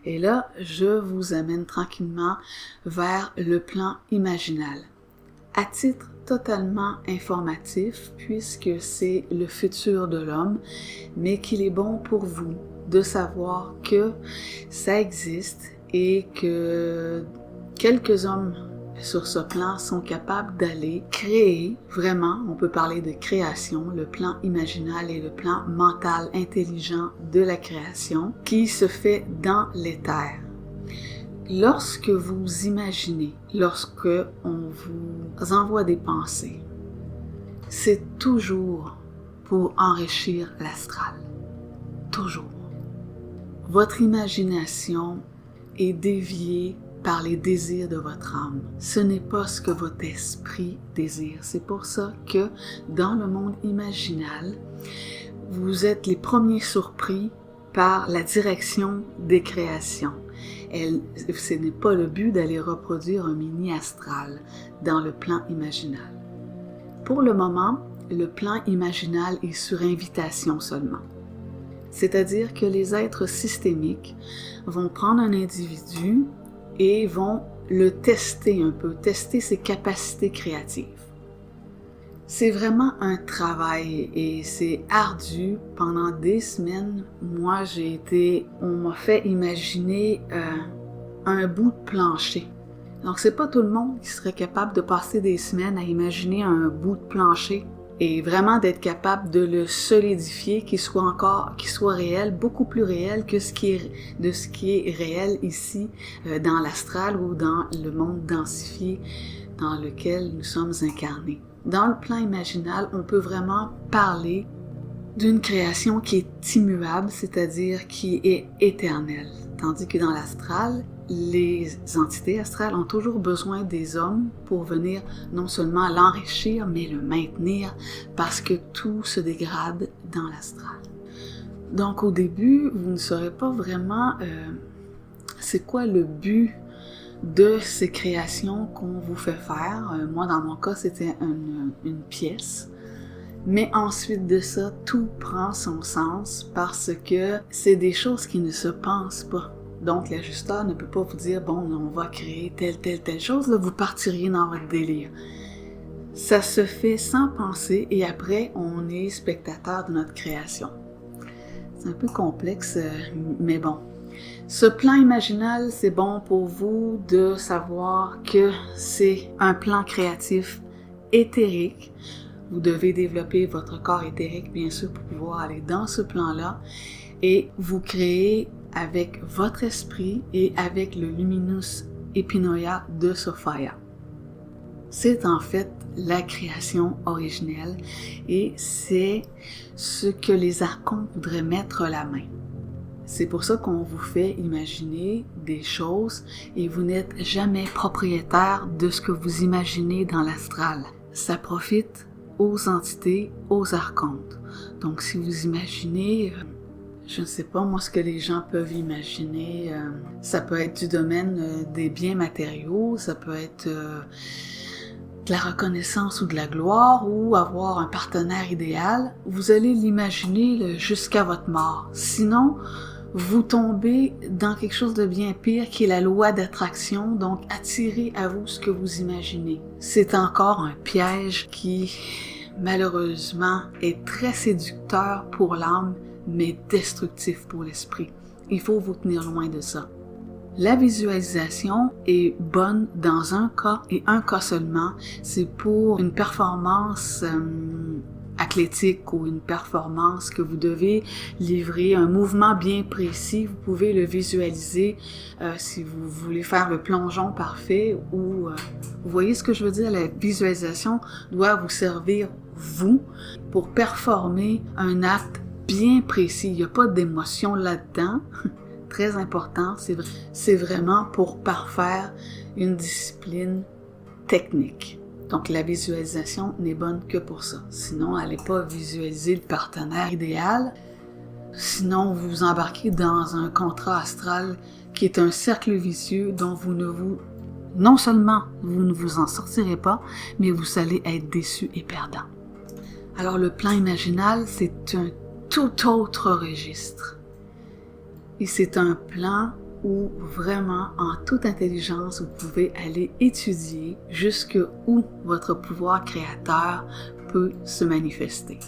Et là, je vous amène tranquillement vers le plan imaginal. À titre totalement informatif, puisque c'est le futur de l'homme, mais qu'il est bon pour vous de savoir que ça existe et que quelques hommes sur ce plan sont capables d'aller créer, vraiment, on peut parler de création, le plan imaginal et le plan mental intelligent de la création qui se fait dans l'éther. Lorsque vous imaginez, lorsque on vous envoie des pensées, c'est toujours pour enrichir l'astral. Toujours. Votre imagination est déviée par les désirs de votre âme. Ce n'est pas ce que votre esprit désire. C'est pour ça que dans le monde imaginal, vous êtes les premiers surpris par la direction des créations. Ce n'est pas le but d'aller reproduire un mini astral dans le plan imaginal. Pour le moment, le plan imaginal est sur invitation seulement. C'est-à-dire que les êtres systémiques vont prendre un individu et vont le tester un peu, tester ses capacités créatives. C'est vraiment un travail et c'est ardu. Pendant des semaines, moi on m'a fait imaginer un bout de plancher. Donc c'est pas tout le monde qui serait capable de passer des semaines à imaginer un bout de plancher et vraiment d'être capable de le solidifier, qu'il soit réel, beaucoup plus réel que ce qui est réel ici dans l'astral ou dans le monde densifié dans lequel nous sommes incarnés. Dans le plan imaginal, on peut vraiment parler d'une création qui est immuable, c'est-à-dire qui est éternelle. Tandis que dans l'astral, les entités astrales ont toujours besoin des hommes pour venir non seulement l'enrichir, mais le maintenir, parce que tout se dégrade dans l'astral. Donc au début, vous ne saurez pas vraiment c'est quoi le but de ces créations qu'on vous fait faire. Moi, dans mon cas, c'était une pièce. Mais ensuite de ça, tout prend son sens parce que c'est des choses qui ne se pensent pas. Donc, l'ajusteur ne peut pas vous dire, bon, on va créer telle chose, là, vous partiriez dans votre délire. Ça se fait sans penser et après, on est spectateur de notre création. C'est un peu complexe, mais bon. Ce plan imaginal, c'est bon pour vous de savoir que c'est un plan créatif éthérique. Vous devez développer votre corps éthérique, bien sûr, pour pouvoir aller dans ce plan-là et vous créer avec votre esprit et avec le Luminous Epinoia de Sophia. C'est en fait la création originelle et c'est ce que les archontes voudraient mettre la main. C'est pour ça qu'on vous fait imaginer des choses et vous n'êtes jamais propriétaire de ce que vous imaginez dans l'astral. Ça profite aux entités, aux archontes. Donc si vous imaginez, je ne sais pas moi ce que les gens peuvent imaginer, ça peut être du domaine des biens matériaux, ça peut être de la reconnaissance ou de la gloire ou avoir un partenaire idéal, vous allez l'imaginer jusqu'à votre mort. Sinon, vous tombez dans quelque chose de bien pire qui est la loi d'attraction, donc attirez à vous ce que vous imaginez. C'est encore un piège qui, malheureusement, est très séducteur pour l'âme, mais destructif pour l'esprit. Il faut vous tenir loin de ça. La visualisation est bonne dans un cas et un cas seulement. C'est pour une performance athlétique ou une performance que vous devez livrer, un mouvement bien précis. Vous pouvez le visualiser si vous voulez faire le plongeon parfait ou vous voyez ce que je veux dire, la visualisation doit vous servir vous pour performer un acte bien précis. Il n'y a pas d'émotion là-dedans. Très important, c'est vraiment pour parfaire une discipline technique. Donc la visualisation n'est bonne que pour ça. Sinon, n'allez pas visualiser le partenaire idéal. Sinon, vous vous embarquez dans un contrat astral qui est un cercle vicieux dont non seulement vous ne vous en sortirez pas, mais vous allez être déçu et perdant. Alors le plan imaginal, c'est un tout autre registre. Et c'est un plan où vraiment, en toute intelligence, vous pouvez aller étudier jusqu'où votre pouvoir créateur peut se manifester.